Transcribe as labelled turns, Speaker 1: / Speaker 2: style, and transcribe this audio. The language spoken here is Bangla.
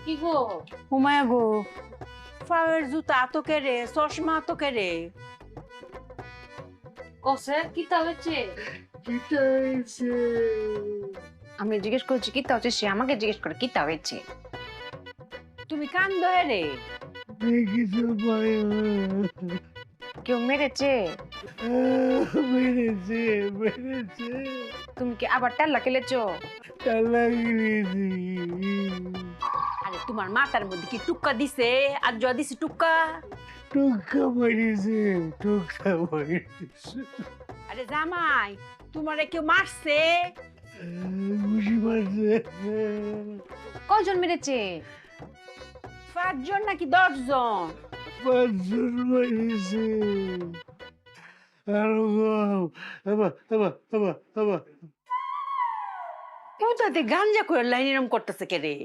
Speaker 1: কি গো?
Speaker 2: হুমায়া গো, পায়ের জুতা তো কেড়ে, চশমা তো কেড়ে।
Speaker 1: কসে কিতা হয়েছে?
Speaker 3: আমি জিজ্ঞেস করছি কি তা হচ্ছে, সে আমাকে জিজ্ঞেস করে কি তা হয়েছে।
Speaker 2: তুমি কান দয়ে রে।
Speaker 4: দেখিছো পায়ে
Speaker 3: কেউ মেরেছে?
Speaker 4: মেরেছে মেরেছে
Speaker 3: তুমি কি আবার টাল্লা খেলেছো?
Speaker 4: তালা গিয়েছি
Speaker 2: আরে তোমার মাথার মধ্যে কি টুক্কা দিছে? আর যা দিছে টুক্কা।
Speaker 4: টুকা মারিছে টুকা মারিছে
Speaker 2: আরে জামাই, তোমারে কেউ মারছে?
Speaker 4: বুঝি মারছে
Speaker 3: কজন মেরেছে?
Speaker 2: 5 জন নাকি 10 জন?
Speaker 4: 5 জন মারিছে আরো গাও আবা আবা আবা আবা
Speaker 2: কেউ তাতে গাঞ্জা করে লাইন এরম করতেছে কে রে?